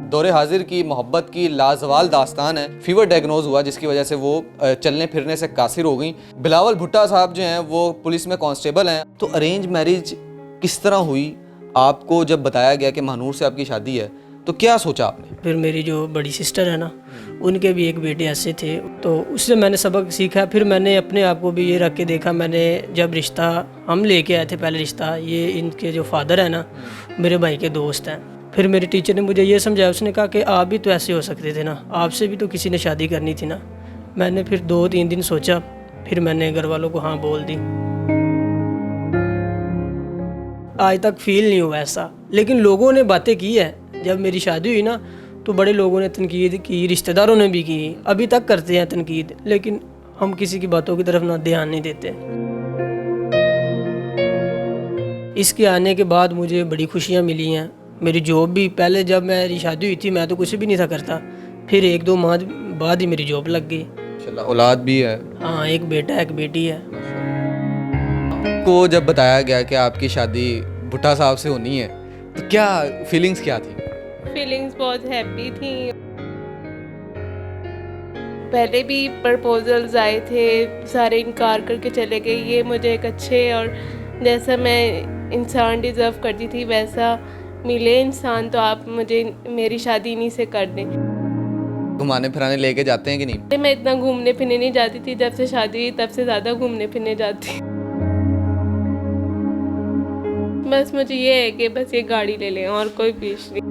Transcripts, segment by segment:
दौरे हाजिर की मोहब्बत की लाजवाल दास्तान है। फीवर डायग्नोज हुआ जिसकी वजह से वो चलने फिरने से कासिर हो गई। बिलावल भुट्टा साहब जो हैं वो पुलिस में कांस्टेबल हैं। तो अरेंज मैरिज किस तरह हुई? आपको जब बताया गया कि महानूर से आपकी शादी है तो क्या सोचा आपने? फिर मेरी जो बड़ी सिस्टर है ना, उनके भी एक बेटे ऐसे थे, तो उससे मैंने सबक सीखा। फिर मैंने अपने आप को भी ये रख के देखा। मैंने जब रिश्ता हम लेके आए थे, पहले रिश्ता, ये इनके जो फादर है ना, मेरे भाई के दोस्त हैं। फिर मेरे टीचर ने मुझे ये समझाया, उसने कहा कि आप भी तो ऐसे हो सकते थे ना, आपसे भी तो किसी ने शादी करनी थी ना। मैंने फिर 2-3 दिन सोचा, फिर मैंने घर वालों को हाँ बोल दी। आज तक फील नहीं हुआ ऐसा, लेकिन लोगों ने बातें की है। जब मेरी शादी हुई ना तो बड़े लोगों ने तनकीद की, रिश्तेदारों ने भी की, अभी तक करते हैं तनकीद, लेकिन हम किसी की बातों की तरफ ना ध्यान नहीं देते। इसके आने के बाद मुझे बड़ी खुशियाँ मिली हैं। मेरी जॉब भी, पहले जब मेरी शादी हुई थी मैं तो कुछ भी नहीं था करता, फिर 1-2 माह बाद ही मेरी जॉब लग गई। माशाल्लाह, औलाद भी है? हाँ, एक बेटा है, एक बेटी है। को जब बताया गया कि आपकी शादी भुट्टा साहब से होनी है तो क्या फीलिंग्स क्या थी? फीलिंग्स बहुत हैप्पी थी। पहले भी प्रपोजल्स आए थे, सारे इनकार करके चले गए। ये मुझे एक अच्छे और जैसा मैं इंसान डिज़र्व करती थी वैसा मिले इंसान, तो आप मुझे मेरी शादी इन्हीं से कर दें। घुमाने फिराने लेके जाते हैं कि नहीं? मैं इतना घूमने फिरने नहीं जाती थी, जब से शादी हुई तब से ज़्यादा घूमने फिरने जाती। बस मुझे ये है कि बस ये गाड़ी ले लें और कोई पीछ नहीं।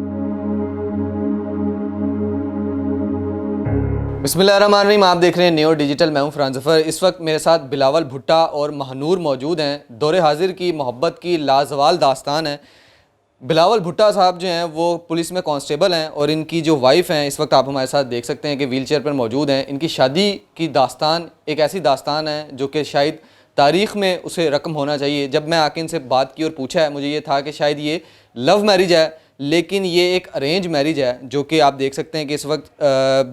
बिस्मिल्लाहिर्रहमानिर्रहीम, आप देख रहे हैं नेओ डिजिटल। मैं हूं फरहान ज़फ़र। इस वक्त मेरे साथ बिलावल भुट्टा और महानूर मौजूद हैं। दौरे हाजिर की मोहब्बत की लाजवाल दास्तान है। बिलावल भुट्टा साहब जो हैं वो पुलिस में कांस्टेबल हैं और इनकी जो वाइफ हैं इस वक्त आप हमारे साथ देख सकते हैं कि व्हील चेयर पर मौजूद हैं। इनकी शादी की दास्तान एक ऐसी दास्तान है जो कि शायद तारीख़ में उसे रकम होना चाहिए। जब मैं आके इनसे बात की और पूछा है, मुझे ये था कि शायद ये लव मैरिज है, लेकिन ये एक अरेंज मैरिज है। जो कि आप देख सकते हैं कि इस वक्त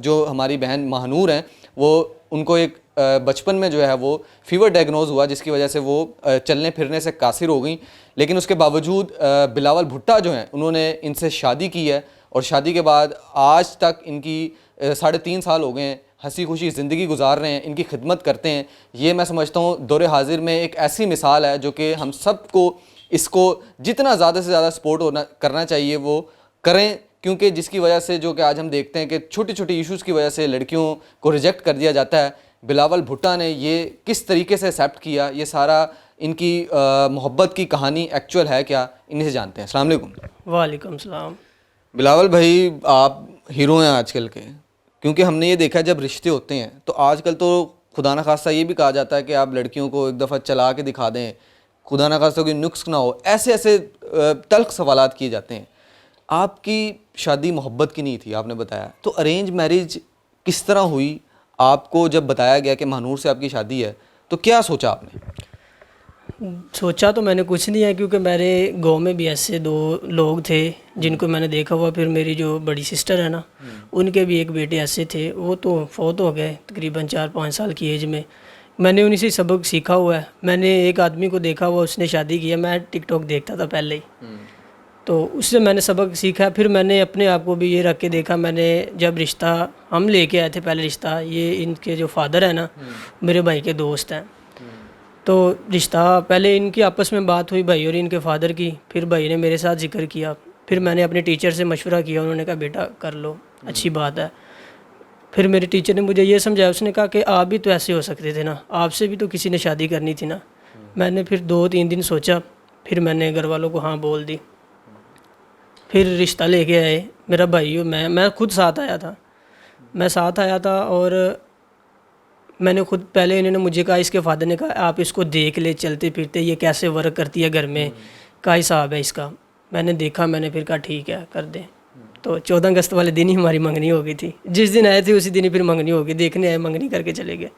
जो हमारी बहन महानूर हैं वो उनको एक बचपन में जो है वो फीवर डायग्नोज हुआ जिसकी वजह से वो चलने फिरने से कासिर हो गई। लेकिन उसके बावजूद बिलावल भुट्टा जो हैं उन्होंने इनसे शादी की है और शादी के बाद आज तक इनकी 3.5 साल हो गए हैं, हंसी खुशी ज़िंदगी गुजार रहे हैं, इनकी खिदमत करते हैं। ये मैं समझता हूँ दौरे हाजिर में एक ऐसी मिसाल है जो कि हम सबको इसको जितना ज़्यादा से ज़्यादा सपोर्ट करना चाहिए वो करें, क्योंकि जिसकी वजह से जो कि आज हम देखते हैं कि छोटी छोटी इश्यूज़ की वजह से लड़कियों को रिजेक्ट कर दिया जाता है। बिलावल भुट्टा ने ये किस तरीके से एक्सेप्ट किया, ये सारा इनकी मोहब्बत की कहानी एक्चुअल है क्या, इन्हीं से जानते हैं। अस्सलाम वालेकुम। वालेकुम सलाम। बिलावल भाई, आप हीरो हैं आजकल के, क्योंकि हमने ये देखा जब रिश्ते होते हैं तो आजकल तो खुदा न खास्ता ये भी कहा जाता है कि आप लड़कियों को एक दफ़ा चला के दिखा दें, खुदा न खास्ता कोई नुक्स ना हो, ऐसे ऐसे तल्ख सवालात किए जाते हैं। आपकी शादी मोहब्बत की नहीं थी, आपने बताया, तो अरेंज मैरिज किस तरह हुई? आपको जब बताया गया कि महानूर से आपकी शादी है तो क्या सोचा आपने? सोचा तो मैंने कुछ नहीं है, क्योंकि मेरे गांव में भी ऐसे 2 लोग थे जिनको मैंने देखा हुआ। फिर मेरी जो बड़ी सिस्टर है ना, उनके भी एक बेटे ऐसे थे, वो तो फौत हो गए तकरीबन 4-5 साल की एज में। मैंने उन्हीं से सबक सीखा हुआ है। मैंने एक आदमी को देखा हुआ, उसने शादी की है, मैं टिकटॉक देखता था पहले ही, तो उससे मैंने सबक सीखा। फिर मैंने अपने आप को भी ये रख के देखा। मैंने जब रिश्ता हम लेके आए थे, पहले रिश्ता, ये इनके जो फादर है ना, मेरे भाई के दोस्त हैं, तो रिश्ता पहले इनकी आपस में बात हुई, भाई और इनके फादर की। फिर भाई ने मेरे साथ जिक्र किया, फिर मैंने अपने टीचर से मशवरा किया, उन्होंने कहा बेटा कर लो, अच्छी बात है। फिर मेरे टीचर ने मुझे ये समझाया, उसने कहा कि आप भी तो ऐसे हो सकते थे ना, आपसे भी तो किसी ने शादी करनी थी ना। मैंने फिर 2-3 दिन सोचा, फिर मैंने घर वालों को हाँ बोल दी। फिर रिश्ता लेके आए मेरा भाई और मैं खुद साथ आया था। मैं साथ आया था और मैंने खुद, पहले इन्होंने मुझे कहा, इसके फादर ने कहा आप इसको देख ले चलते फिरते, ये कैसे वर्क करती है घर में, क्या हिसाब है इसका। मैंने देखा, मैंने फिर कहा ठीक है कर दे। तो 14 अगस्त वाले दिन ही हमारी मंगनी हो गई थी। जिस दिन आए थे उसी दिन ही फिर मंगनी हो गई। देखने आए, मंगनी करके चले गए।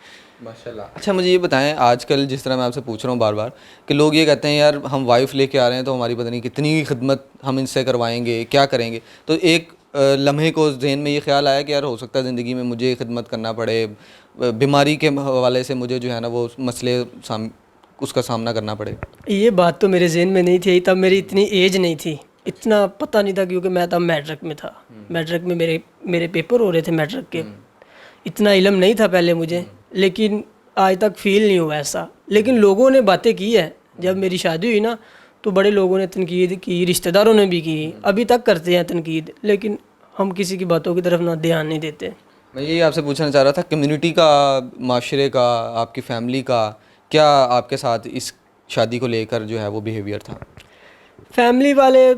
माशाल्लाह। अच्छा, मुझे ये बताएं, आजकल जिस तरह मैं आपसे पूछ रहा हूँ बार बार कि लोग ये कहते हैं यार हम वाइफ लेके आ रहे हैं तो हमारी पता नहीं कितनी खिदमत हम इनसे करवाएंगे, क्या करेंगे। तो एक लम्हे को जहन में ये ख्याल आया कि यार हो सकता है ज़िंदगी में मुझे खिदमत करना पड़े, बीमारी के हवाले से मुझे जो है ना वो मसले उसका सामना करना पड़े। ये बात तो मेरे जहन में नहीं थी, तब मेरी इतनी एज नहीं थी। इतना पता नहीं था क्योंकि मैं तब मैट्रिक में था। मैट्रिक में मेरे पेपर हो रहे थे मैट्रिक के। इतना इल्म नहीं था पहले मुझे, लेकिन आज तक फील नहीं हुआ ऐसा। लेकिन लोगों ने बातें की है, जब मेरी शादी हुई ना तो बड़े लोगों ने तनकीद की, रिश्तेदारों ने भी की, अभी तक करते हैं तनकीद, लेकिन हम किसी की बातों की तरफ ना ध्यान नहीं देते। मैं यही आपसे पूछना चाह रहा था, कम्युनिटी का, माशरे का, आपकी फैमिली का क्या आपके साथ इस शादी को लेकर जो है वो बिहेवियर था? फैमिली वाले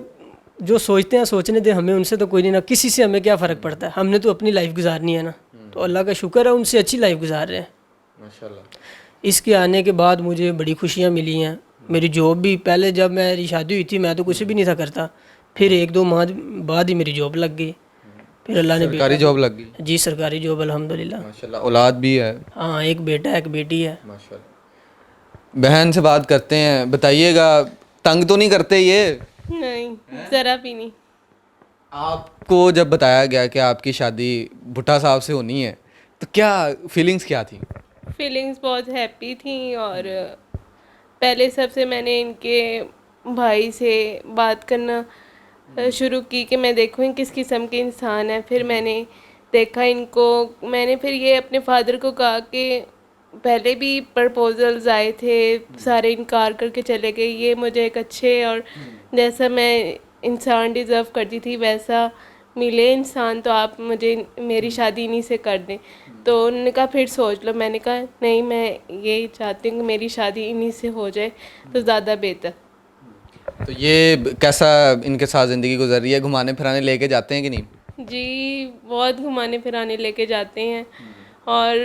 जो सोचते हैं सोचने दें, हमें उनसे तो कोई नहीं, ना किसी से हमें क्या फ़र्क पड़ता है, हमने तो अपनी लाइफ गुजारनी है ना। तो अल्लाह का शुक्र है उनसे अच्छी लाइफ गुजार रहे हैं माशाल्लाह। इसके आने के बाद मुझे बड़ी खुशियाँ मिली हैं। मेरी जॉब भी, पहले जब मेरी शादी हुई थी मैं तो कुछ भी नहीं था करता, फिर 1-2 माह बाद ही मेरी जॉब लग गई। फिर अल्लाह ने सरकारी जॉब लग गई? जी सरकारी जॉब अल्हम्दुलिल्लाह। माशाल्लाह। औलाद भी है? हाँ, एक बेटा एक बेटी है। माशाल्लाह। बहन से बात करते हैं, बताइएगा तंग तो नहीं करते ये? नहीं, ज़रा भी नहीं। आपको जब बताया गया कि आपकी शादी भुट्टा साहब से होनी है तो क्या फीलिंग्स क्या थी? फीलिंग्स बहुत हैप्पी थी, और पहले सबसे मैंने इनके भाई से बात करना शुरू की कि मैं देखूँ ये किस किस्म के इंसान है। फिर मैंने देखा इनको, मैंने फिर ये अपने फादर को कहा कि पहले भी प्रपोजल्स आए थे, सारे इनकार करके चले गए। ये मुझे एक अच्छे और जैसा मैं इंसान डिज़र्व करती थी वैसा मिले इंसान, तो आप मुझे मेरी शादी इन्हीं से कर दें। तो उन्होंने कहा फिर सोच लो। मैंने कहा नहीं, मैं यही चाहती हूँ कि मेरी शादी इन्हीं से हो जाए तो ज़्यादा बेहतर। तो ये कैसा इनके साथ ज़िंदगी गुजर रही है? घुमाने फिराने लेके जाते हैं कि नहीं? जी, बहुत घुमाने फिराने लेके जाते हैं, और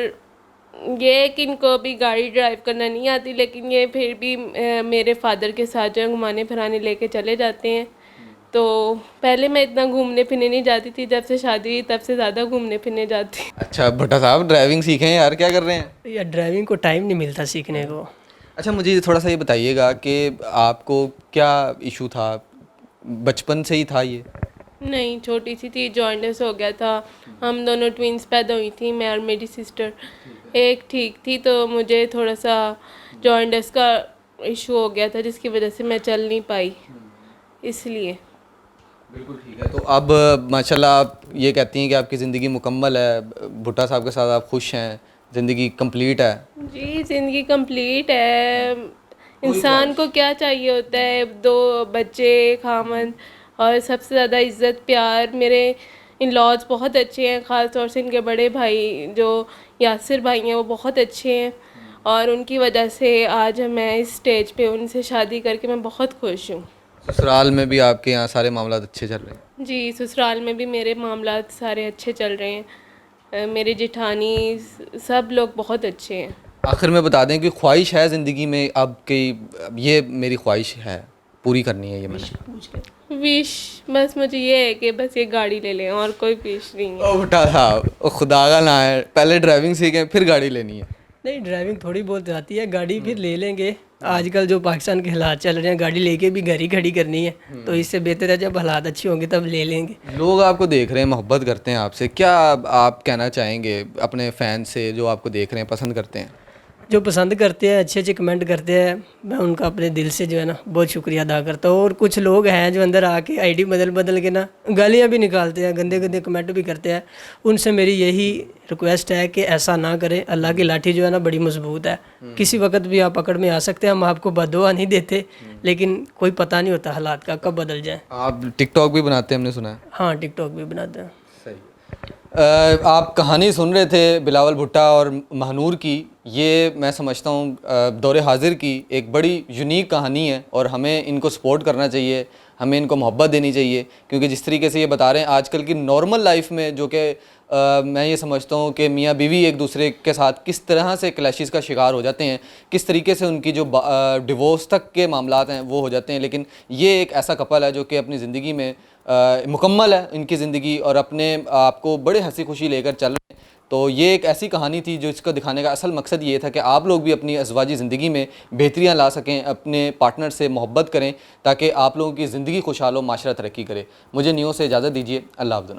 ये है कि इनको अभी गाड़ी ड्राइव करना नहीं आती, लेकिन ये फिर भी मेरे फादर के साथ जो है घुमाने फिराने लेके चले जाते हैं। तो पहले मैं इतना घूमने फिरने नहीं जाती थी, जब से शादी हुई तब से ज़्यादा घूमने फिरने जाती। अच्छा भट्टा साहब, ड्राइविंग सीखें यार, क्या कर रहे हैं? या ड्राइविंग को टाइम नहीं मिलता सीखने को। अच्छा मुझे थोड़ा सा ये बताइएगा कि आपको क्या इशू था, बचपन से ही था ये? नहीं, छोटी सी थी, जॉइंटिस हो गया था। हम दोनों ट्विंस पैदा हुई थी, मैं और मेरी सिस्टर। एक ठीक थी, तो मुझे थोड़ा सा जॉइंटिस का इशू हो गया था जिसकी वजह से मैं चल नहीं पाई, इसलिए। बिल्कुल ठीक है। तो अब माशाल्लाह आप ये कहती हैं कि आपकी ज़िंदगी मुकम्मल है, भुट्टा साहब के साथ आप खुश हैं, ज़िंदगी कंप्लीट है? जी, ज़िंदगी कंप्लीट है। इंसान को क्या चाहिए होता है? 2 बच्चे, खामन, और सबसे ज़्यादा इज़्ज़त प्यार। मेरे इन लॉज बहुत अच्छे हैं, ख़ास तौर से इनके बड़े भाई जो यासिर भाई हैं वो बहुत अच्छे हैं, और उनकी वजह से आज मैं इस स्टेज पे उनसे शादी करके मैं बहुत खुश हूँ। ससुराल में भी आपके यहाँ सारे मामला अच्छे चल रहे हैं? जी, ससुराल में भी मेरे मामलात सारे अच्छे चल रहे हैं। मेरे जेठानी सब लोग बहुत अच्छे हैं। आखिर में बता दें कि ख्वाहिश है ज़िंदगी में आपकी, ये मेरी ख्वाहिश है, पूरी करनी है ये मैंने। विश बस मुझे ये है कि बस ये गाड़ी ले लें, और कोई विश नहीं है। ओ भट्टा साहब, ओ खुदा का ना है, पहले ड्राइविंग सीखें फिर गाड़ी लेनी है। नहीं, ड्राइविंग थोड़ी बहुत आती है, गाड़ी फिर ले लेंगे। आजकल जो पाकिस्तान के हालात चल रहे हैं, गाड़ी लेके भी घर ही खड़ी करनी है, तो इससे बेहतर है जब हालात अच्छे होंगे तब ले लेंगे। लोग आपको देख रहे हैं, मोहब्बत करते हैं आपसे, क्या आप कहना चाहेंगे अपने फ़ैन से जो आपको देख रहे हैं, पसंद करते हैं? जो पसंद करते हैं, अच्छे अच्छे कमेंट करते हैं, मैं उनका अपने दिल से जो है ना बहुत शुक्रिया अदा करता हूँ। और कुछ लोग हैं जो अंदर आके आईडी बदल के ना गालियाँ भी निकालते हैं, गंदे गंदे कमेंट भी करते हैं। उनसे मेरी यही रिक्वेस्ट है कि ऐसा ना करें। अल्लाह की लाठी जो है ना बड़ी मजबूत है, किसी वक्त भी आप पकड़ में आ सकते हैं। हम आपको बददुआ नहीं देते, लेकिन कोई पता नहीं होता हालात का कब बदल जाए। आप टिकटॉक भी बनाते हैं, हमने सुना है? हाँ, टिकटॉक भी बनाते हैं। सही। आप कहानी सुन रहे थे बिलावल भुट्टा और महानूर की। ये मैं समझता हूँ दौरे हाजिर की एक बड़ी यूनिक कहानी है, और हमें इनको सपोर्ट करना चाहिए, हमें इनको मोहब्बत देनी चाहिए, क्योंकि जिस तरीके से ये बता रहे हैं आजकल की नॉर्मल लाइफ में, जो कि मैं ये समझता हूँ कि मियाँ बीवी एक दूसरे के साथ किस तरह से क्लैशेस का शिकार हो जाते हैं, किस तरीके से उनकी जो डिवोर्स तक के मामलात हैं वो हो जाते हैं। लेकिन ये एक ऐसा कपल है जो कि अपनी ज़िंदगी में मुकम्मल है इनकी ज़िंदगी, और अपने आप को बड़े हंसी खुशी लेकर चल रहे हैं। तो ये एक ऐसी कहानी थी जो इसको दिखाने का असल मकसद ये था कि आप लोग भी अपनी अज़वाजी ज़िंदगी में बेहतरियाँ ला सकें, अपने पार्टनर से मोहब्बत करें, ताकि आप लोगों की ज़िंदगी खुशहाल हो, माशरा तरक्की करे। मुझे न्यूज़ से इजाज़त दीजिए। अल्लाह हाफ़िज़।